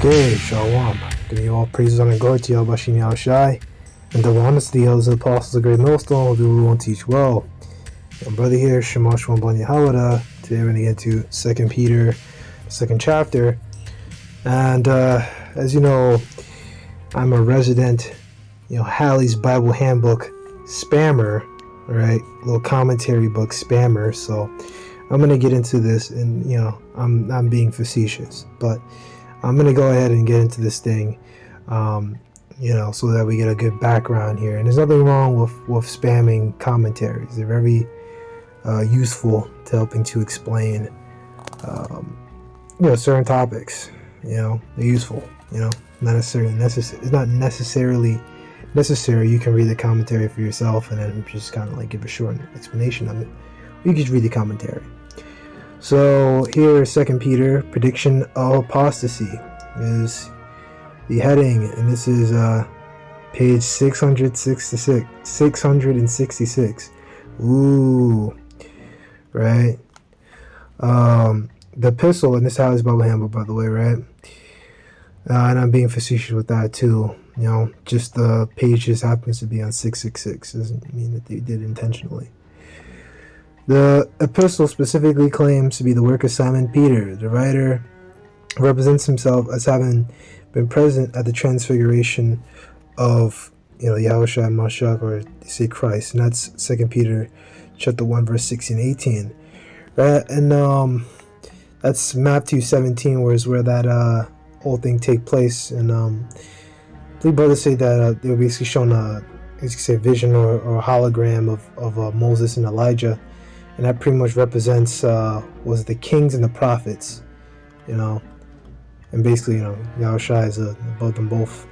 Okay, Shalom. Giving you all praises on and glory to Yahweh Bashim Yahushai, and double honors to the elders of the apostles, the great millstone, who do rule and teach well. And brother here, Shema Shwan Ban Yahawada. Today we're going to get into 2 Peter, 2nd chapter. And as you know, I'm a resident, Halley's Bible Handbook spammer, right? Little commentary book spammer. So I'm going to get into this, and I'm being facetious, but I'm going to go ahead and get into this thing, so that we get a good background here. And there's nothing wrong with spamming commentaries. They're very useful to helping to explain, certain topics. They're useful, not necessarily necessary. It's not necessarily necessary. You can read the commentary for yourself and then just kind of like give a short explanation of it. You can just read the commentary. So here, 2 Peter, prediction of apostasy is the heading, and this is page 666. Ooh, right. The epistle, and this is Halley's Bible Handbook, by the way, right? And I'm being facetious with that too. Just the page just happens to be on 666. Doesn't mean that they did intentionally. The epistle specifically claims to be the work of Simon Peter. The writer represents himself as having been present at the transfiguration of, Yahushua Mashiach, or they say Christ, and that's 2 Peter chapter 1, verse 16 and 18. Right? And that's Matthew 17, where that whole thing take place. And I believe brothers say that they were basically shown a vision or a hologram of Moses and Elijah. And that pretty much represents was the kings and the prophets, and basically, Yahushua is about them both,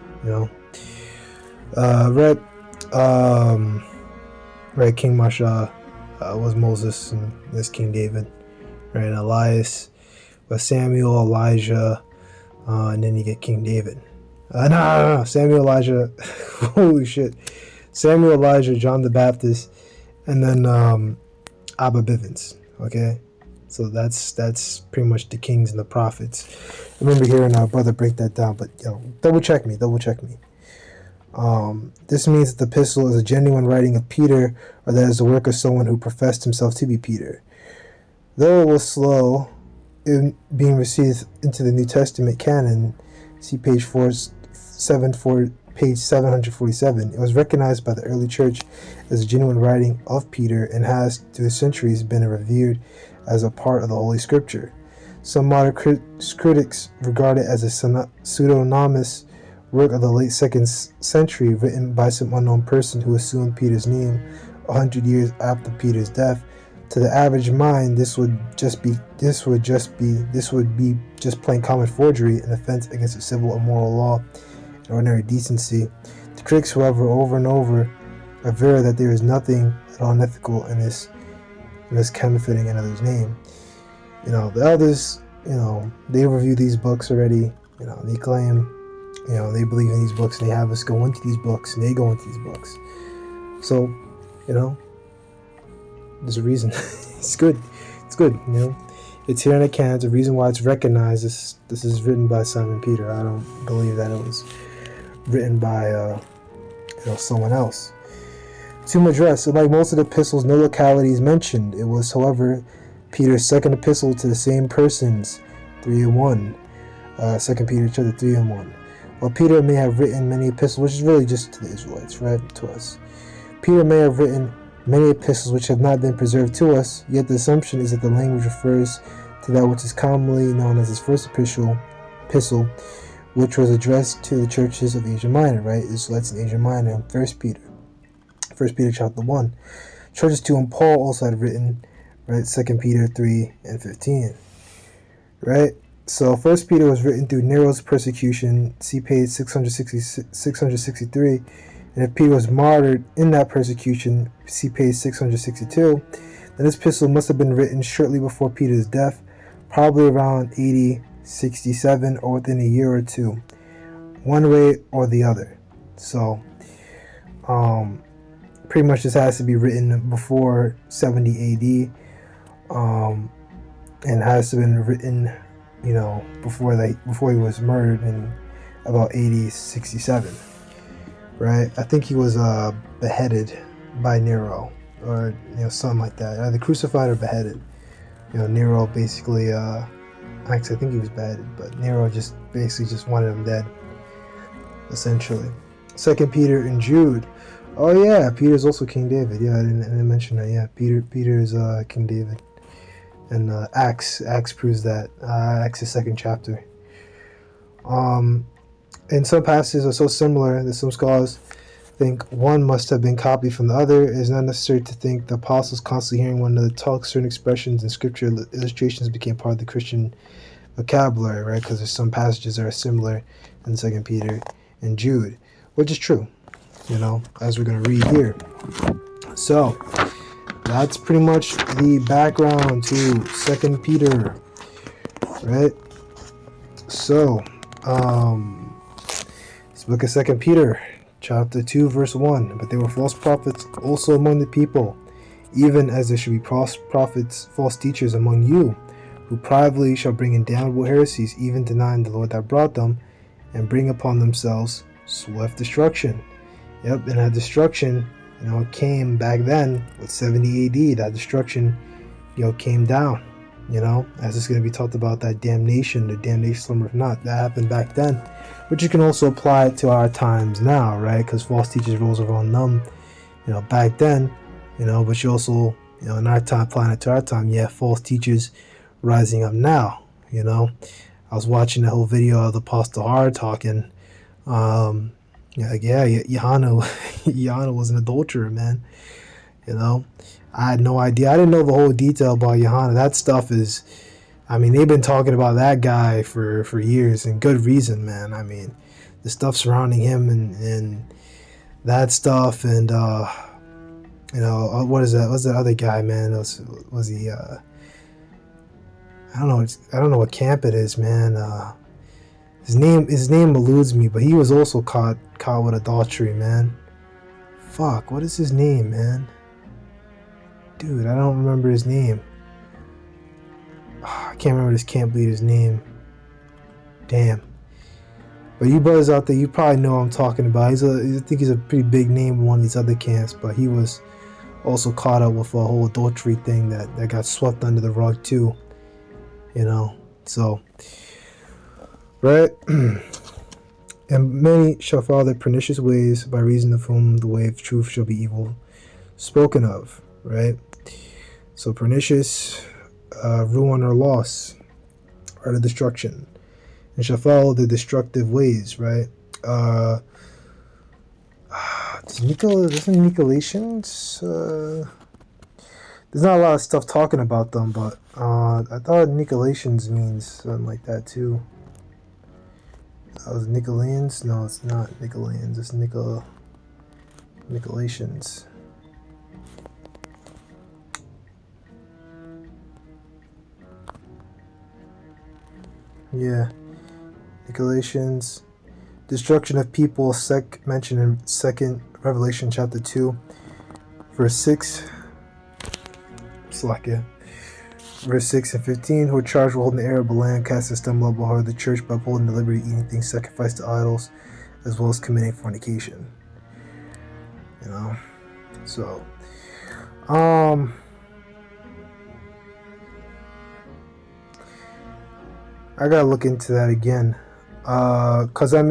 right, King Masha was Moses, and this King David, right, and Elias was Samuel, Elijah, and then you get King David. No, Samuel, Elijah, holy shit, Samuel, Elijah, John the Baptist, and then Abba Bivens. Okay, so that's pretty much the kings and the prophets. I remember hearing our brother break that down, but double check me. This means that the epistle is a genuine writing of Peter, or that is the work of someone who professed himself to be Peter. Though it was slow in being received into the New Testament canon, see page 747, it was recognized by the early church as a genuine writing of Peter, and has through the centuries been revered as a part of the Holy Scripture. Some modern critics regard it as a pseudonymous work of the late 2nd century, written by some unknown person who assumed Peter's name 100 years after Peter's death. To the average mind, this would be just plain common forgery, an offense against the civil and moral law and ordinary decency. The critics, however, over and over aver that there is nothing at all unethical in this counterfeiting another's name. The elders, they review these books already. They claim, they believe in these books, and they have us go into these books, and they go into these books. So, there's a reason. It's good. It's here in the canon. It's a reason why it's recognized. This is written by Simon Peter. I don't believe that it was written by someone else. To address, so like most of the epistles, no locality is mentioned. It was, however, Peter's second epistle to the same persons, 3 and 1. 2 Peter chapter 3 and 1. While Peter may have written many epistles, which is really just to the Israelites, right, to us. Peter may have written many epistles which have not been preserved to us, yet the assumption is that the language refers to that which is commonly known as his first epistle, which was addressed to the churches of Asia Minor, right? Israelites in Asia Minor, in 1 Peter chapter 1. Churches to whom Paul also had written, right? 2 Peter 3 and 15, right? So 1 Peter was written through Nero's persecution, see page 663, and if Peter was martyred in that persecution, see page 662, then this epistle must have been written shortly before Peter's death, probably around AD 67 or within a year or two, one way or the other. So, pretty much this has to be written before 70 AD, and has to have been written before he was murdered in about AD 67, right? I think he was beheaded by Nero, or something like that, either crucified or beheaded. Nero basically, actually I think he was beheaded, but Nero just basically just wanted him dead, essentially. 2 Peter and Jude. Oh yeah, Peter's also King David. Yeah, I didn't mention that. Yeah, Peter is King David. And Acts proves that. Acts' 2nd chapter. And some passages are so similar that some scholars think one must have been copied from the other. It is not necessary to think the apostles constantly hearing one another talk. Certain expressions and scripture illustrations became part of the Christian vocabulary, right? Because there's some passages that are similar in 2 Peter and Jude, which is true, as we're going to read here. So that's pretty much the background to 2 Peter, right? So let's look at 2 Peter chapter 2 verse 1. But there were false prophets also among the people, even as there should be prophets, false teachers among you, who privately shall bring in damnable heresies, even denying the Lord that brought them, and bring upon themselves swift destruction. Yep, and that destruction, came back then with 70 AD. That destruction, came down, as it's going to be talked about, that damnation, the damnation slumbereth not. That happened back then. But you can also apply it to our times now, right? Because false teachers rose around them, back then, but you also, in our time, applying it to our time, false teachers rising up now, I was watching the whole video of the Apostle Hard talking, Johanna was an adulterer, man. I had no idea. I didn't know the whole detail about Johanna. That stuff is, they've been talking about that guy for years, and good reason, man. The stuff surrounding him and that stuff, and what is that? What's that other guy, man? Was he? I don't know what camp it is, man. His name eludes me, but he was also caught with adultery, man. Fuck, what is his name, man? Dude, I don't remember his name. I can't remember this camp leader's name. Damn. But you brothers out there, you probably know what I'm talking about. I think he's a pretty big name in one of these other camps, but he was also caught up with a whole adultery thing that got swept under the rug too. So, right? And many shall follow their pernicious ways, by reason of whom the way of truth shall be evil spoken of, right? So pernicious, ruin or loss, or the destruction, and shall follow the destructive ways, right? Doesn't Nicolaitans, there's not a lot of stuff talking about them, but I thought Nicolaitans means something like that too. Was it Nicolaitans? No, it's not Nicolaitans. It's Nicolaitans. Yeah, Nicolaitans. Destruction of people, mentioned in 2 Revelation chapter 2, verse 6. Slack, yeah. Verse 6 and 15, who are charged with holding the air of the land, casting a stumbling block of the church by upholding the liberty, eating things sacrificed to idols, as well as committing fornication. So, I gotta look into that again, because it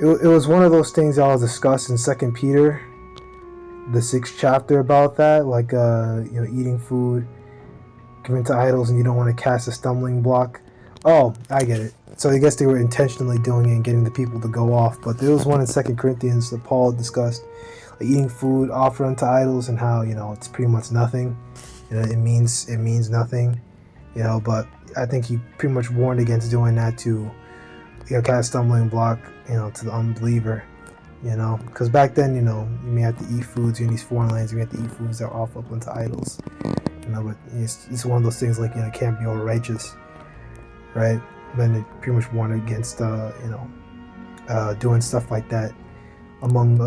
was one of those things I was discussed in 2 Peter, the 6th chapter, about that, like eating food given to idols, and you don't want to cast a stumbling block. Oh, I get it. So I guess they were intentionally doing it and getting the people to go off. But there was one in 2 Corinthians that Paul discussed, like eating food offered unto idols, and how it's pretty much nothing. It means nothing. But I think he pretty much warned against doing that to cast a stumbling block to the unbeliever. Because back then you may have to eat foods in these foreign lands. You may have to eat foods that are offered up unto idols. But it's one of those things like it can't be all righteous, right? Then it pretty much warned against doing stuff like that among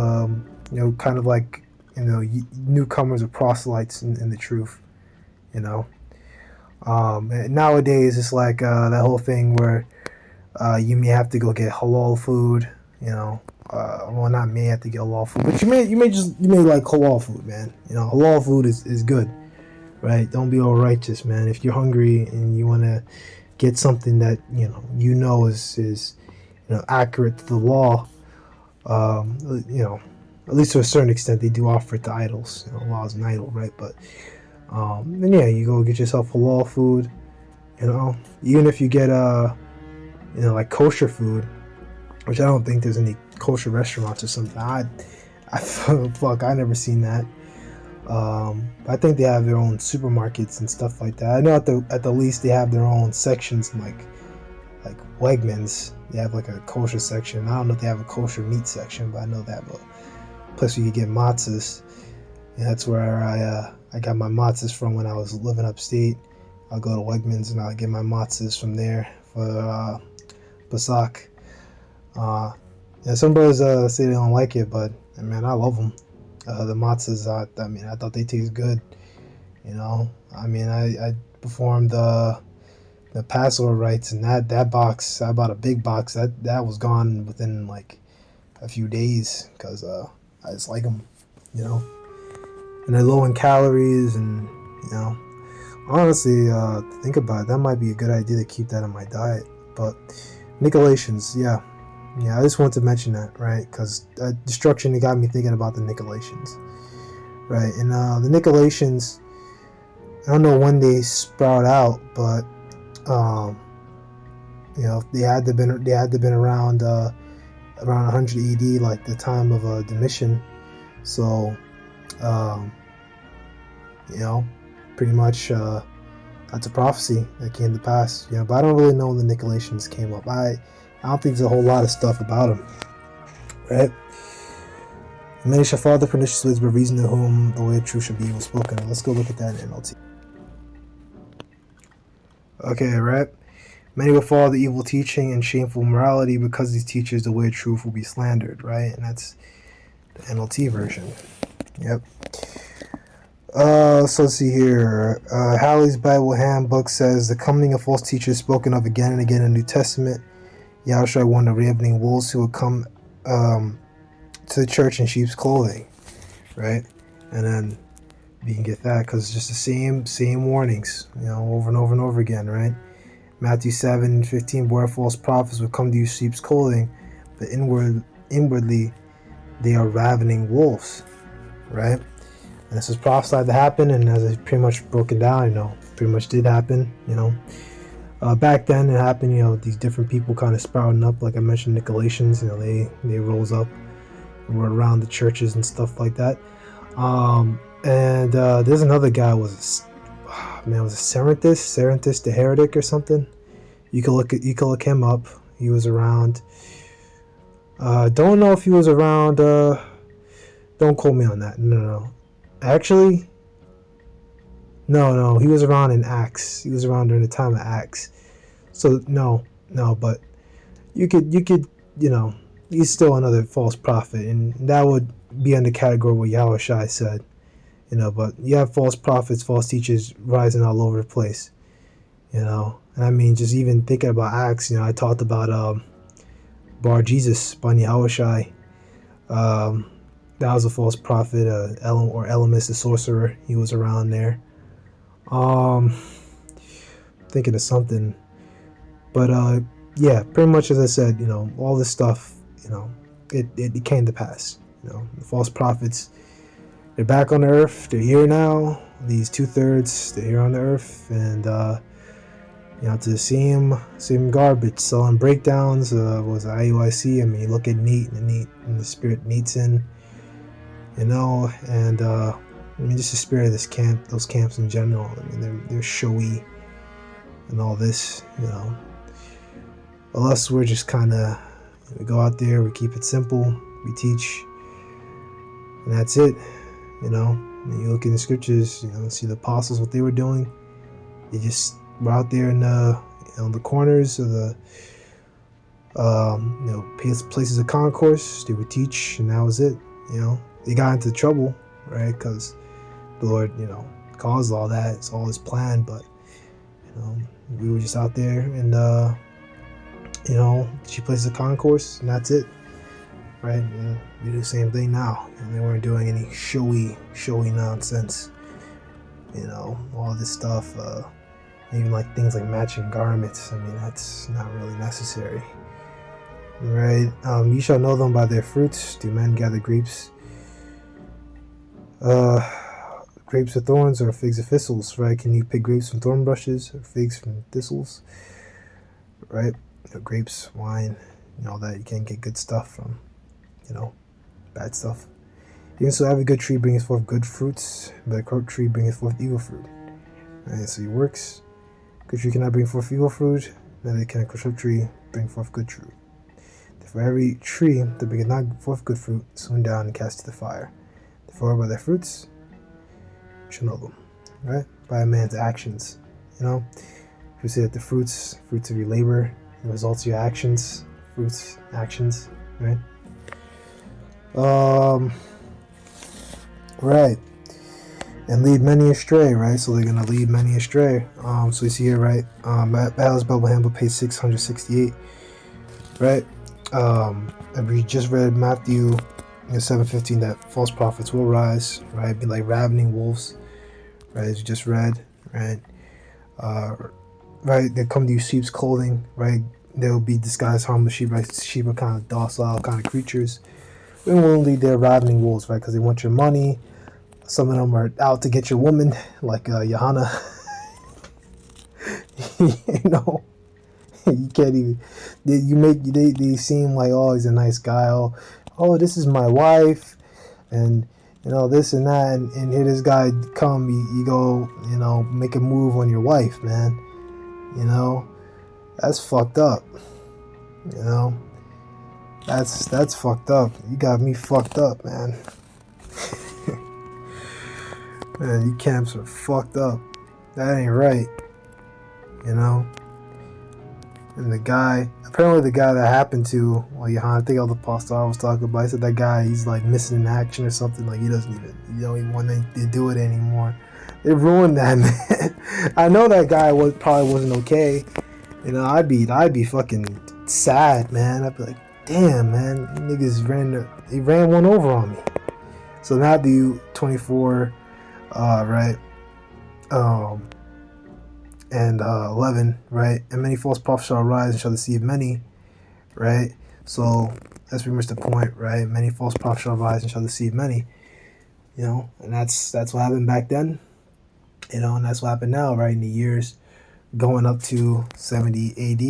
kind of like newcomers or proselytes in the truth. And nowadays, it's like that whole thing where you may have to go get halal food. Well, not may have to get halal food, but you may like halal food, man. Halal food is good, right? Don't be all righteous, man. If you're hungry and you want to get something that is accurate to the law, at least to a certain extent, they do offer it to idols. Law is an idol, right? But then yeah, you go get yourself halal food. Even if you get like kosher food, which I don't think there's any kosher restaurants or something. I fuck, I never seen that. I think they have their own supermarkets and stuff like that. I know at the least they have their own sections like Wegmans. They have like a kosher section. I don't know if they have a kosher meat section, but I know they have a place where you get matzahs. And that's where I got my matzahs from when I was living upstate. I'll go to Wegmans and I'll get my matzahs from there for Pesach. Some brothers say they don't like it, but man, I love them. The matzahs, I thought they taste good. I performed the Passover rites, and that box, I bought a big box. That was gone within like a few days because I just like them, and they're low in calories, and honestly, think about it, that might be a good idea to keep that in my diet. But Nicolaitans, yeah, I just wanted to mention that, right? Because destruction, it got me thinking about the Nicolaitans, right? And the Nicolaitans, I don't know when they sprout out, but they had to been around 100 AD, like the time of Domitian. So, pretty much that's a prophecy that came to pass. But I don't really know when the Nicolaitans came up. I don't think there's a whole lot of stuff about them, right? Many shall fall the pernicious ways, by reason of whom the way of truth shall be evil spoken. Let's go look at that in NLT. Okay, right? Many will follow the evil teaching and shameful morality, because these teachers, the way of truth will be slandered, right? And that's the NLT version. Yep. So let's see here. Halley's Bible Handbook says the coming of false teachers spoken of again and again in the New Testament. Yahushua warned the ravening wolves who would come to the church in sheep's clothing, right? And then you can get that because it's just the same warnings, over and over and over again, right? Matthew 7:15, where false prophets will come to you sheep's clothing, but inwardly they are ravening wolves, right? And this was prophesied to happen, and as it's pretty much broken down, pretty much did happen, back then it happened, these different people kind of sprouting up, like I mentioned, Nicolaitans, they rose up and were around the churches and stuff like that. And there's another guy was a Cerinthus the heretic or something. You can look him up. He was around. Don't know if he was around. Don't quote me on that. No. Actually, no. He was around in Acts. He was around during the time of Acts. So no. But you could, he's still another false prophet, and that would be in the category what Yahushua said. But you have false prophets, false teachers rising all over the place, and I mean, just even thinking about Acts, I talked about Bar Jesus, Bani Yahushai. That was a false prophet, Elymas the sorcerer. He was around there. Thinking of something, but yeah, pretty much as I said, all this stuff, it came to pass. The false prophets, they're back on the earth. They're here now. These 2/3, they're here on the earth, and to see him garbage, selling breakdowns. Was IUIC? I mean, you look at NEAT, and the spirit NEAT's in, and I mean, just the spirit of this camp, those camps in general. I mean, they're showy and all this, Unless we're just kind of, we go out there, we keep it simple, we teach, and that's it. When you look in the scriptures, see the apostles, what they were doing. They just were out there in the corners of the places of concourse. They would teach, and that was it. They got into trouble, right? Because the Lord, caused all that. It's all His plan. But We were just out there, and she plays the concourse, and that's it, right? We do the same thing now. They weren't doing any showy nonsense. All this stuff. Even like things like matching garments. I mean, that's not really necessary, right? You shall know them by their fruits. Do men gather grapes? Grapes of thorns or figs of thistles, right? Can you pick grapes from thorn bushes or figs from thistles, right? Grapes, wine, that you can't get good stuff from, bad stuff. Even so, every good tree bringeth forth good fruits, but a corrupt tree bringeth forth evil fruit. Right? So your works, good tree cannot bring forth evil fruit, neither can a corrupt tree bring forth good fruit. For every tree that bringeth not forth good fruit, sown down and cast to the fire. Therefore, by their fruits, you shall know them, right? By a man's actions, If we say that the fruits of your labor, the results of your actions, actions, right? Right. And lead many astray, right? So they're gonna lead many astray. So we see here, right? Battles Bible Handbook, page 668, right? And we just read Matthew 7:15 that false prophets will rise, right? Be like ravening wolves, right? As you just read, right? Right, they come to you sheep's clothing, right? They'll be disguised harmless sheep, right? Sheep are kind of docile kind of creatures. Willingly, they're ravening wolves, right? Because they want your money. Some of them are out to get your woman, like Johanna. You can't even. They seem like, oh, he's a nice guy. Oh, this is my wife, and this and that, and here this guy come. You go, make a move on your wife, man. That's fucked up. That's fucked up. You got me fucked up, man. Man, you camps are fucked up. That ain't right. And apparently the guy that happened to, I think all the pastor I was talking about, he said that guy, he's like missing in action or something. Like he don't even want to do it anymore. They ruined that, man. I know that guy probably wasn't okay. I'd be fucking sad, man. I'd be like, damn, man, niggas ran one over on me. So Matthew 24, right, and 11, right, and many false prophets shall arise and shall deceive many, right. So that's pretty much the point, right? Many false prophets shall arise and shall deceive many, and that's what happened back then, and that's what happened now, right, in the years going up to 70 AD.